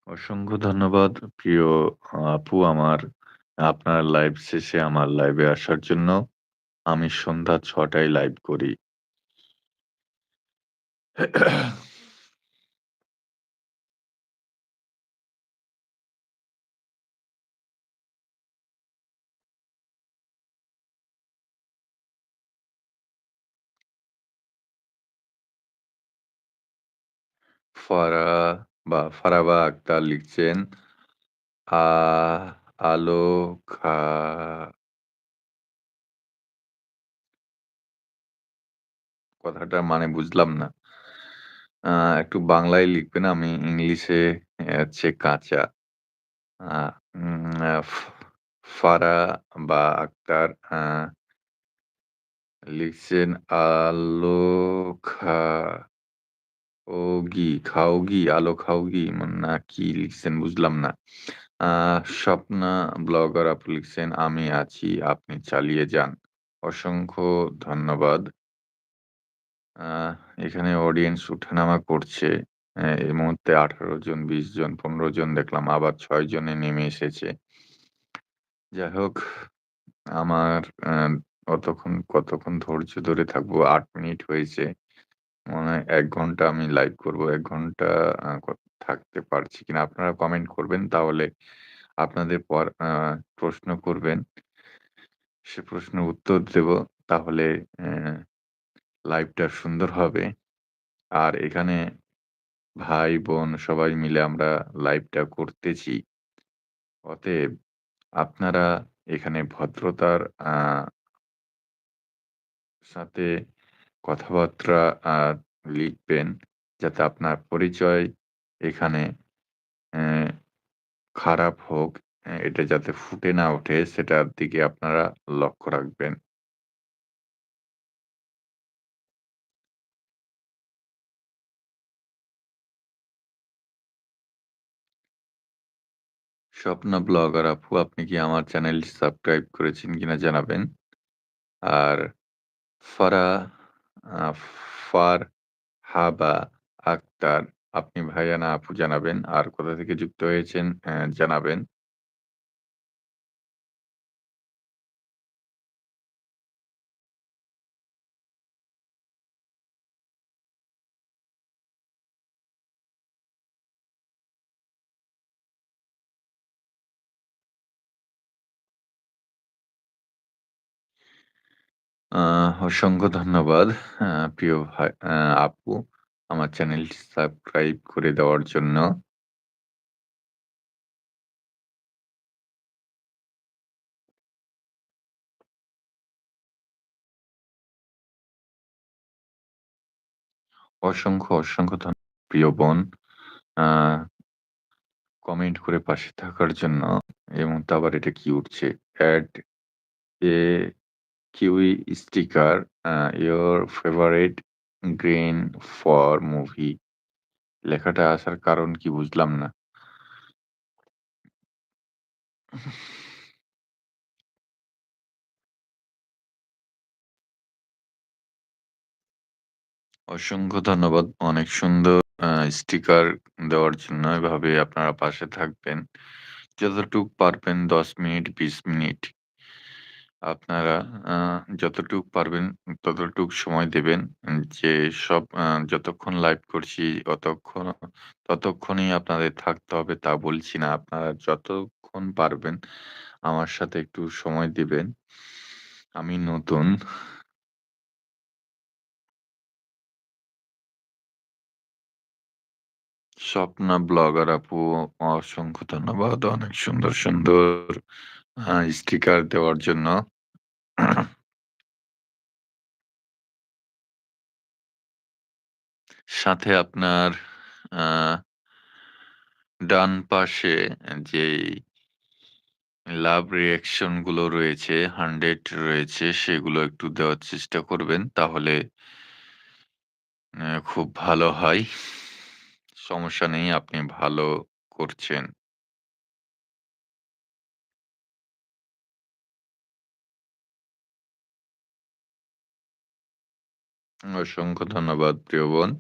অসংখ্য ধন্যবাদ প্রিয় আপু আপনার লাইভ শেষে আমার লাইভে আসার জন্য। আমি সন্ধ্যা ৬:০০ টায় লাইভ করি। ফারা ফারাবা আক্তার লিখছেন, আ আলো খা কথাটার মানে বুঝলাম না। আ একটু বাংলায় লিখবেন, আমি ইংলিশে হচ্ছে কাঁচা। আ উম আ ফ ফারা বা আক্তার লিখছেন আলো খা আলো খাওগি না কি লিখছেন বুঝলাম না। আ স্বপ্না ব্লগার আপু লিখছেন, "আমি আছি, আপনি চালিয়ে যান।" অসংখ্য ধন্যবাদ। আ এখানে অডিয়েন্স উঠানামা করছে। এই মুহূর্তে ১৮ জন, ২০ জন, ১৫ জন দেখলাম আবার ৬ জনে নেমে এসেছে। যাই হোক আমার কতক্ষণ ধৈর্য ধরে থাকবো? ৮ মিনিট হয়েছে। মনে হয় ১ ঘন্টা আমি লাইভ করব। ১ ঘন্টা থাকতে পারছি কিনা আপনারা কমেন্ট করবেন তাহলে আপনাদের প্রশ্ন করবেন। সে প্রশ্নের উত্তর দেব। তাহলে লাইভটা সুন্দর হবে। আর এখানে ভাই-বোন সবাই মিলে আমরা লাইভটা করতেছি। অতএব আপনারা এখানে ভদ্রতার সাথে কথাবার্তা আ লিখবেন যাতে আপনার পরিচয় এখানে অ্যা খারাপ হোক, এটা যাতে ফুটে না ওঠে সেটার দিকে আপনারা লক্ষ্য রাখবেন। স্বপ্না ব্লগার আপু আপনি কি আমার চ্যানেলটি সাবস্ক্রাইব করেছেন কিনা জানাবেন। আর ফারা আ ফারহাবা আক্তার আপনি ভাইয়া না আপু জানাবেন। আর কোথা থেকে যুক্ত হয়েছেন জানাবেন। আ অসংখ্য ধন্যবাদ প্রিয় ভাই আপু আমার চ্যানেলটি সাবস্ক্রাইব করে দেওয়ার জন্য। অসংখ্য প্রিয় বোন আ কমেন্ট করে পাশে থাকার জন্য। এই মুহূর্তে আবার এটা কি উঠছে? Add a kiwi sticker your favourite green for movie লেখাটা আসার কারণ কি বুঝলাম না। অসংখ্য ধন্যবাদ। অনেক সুন্দর আ স্টিকার দেওয়ার জন্য। এভাবে আপনারা পাশে থাকবেন। যতটুক পারবেন ১০ মিনিট, ২০ মিনিট আপনারা আ যতটুক পারবেন ততটুক সময় দেবেন। যে সব যতক্ষণ লাইভ করছি ততক্ষণই আপনাদের থাকতে হবে তা বলছি না। আপনারা যতক্ষণ পারবেন আমার সাথে একটু সময় দিবেন। আমি নতুন। স্বপ্না ব্লগার আপু অসংখ্য ধন্যবাদ। অনেক সুন্দর স্টিকার দেওয়ার জন্য। সাথে আপনার আ ডান পাশে যেই লাভ রিঅ্যাকশন গুলো রয়েছে, 100 রয়েছে সেগুলো একটু দেওয়ার চেষ্টা করবেন। তাহলে খুব ভালো হয়। সমস্যা নেই, আপনি ভালো করছেন। অসংখ্য ধন্যবাদ প্রিয় বোন।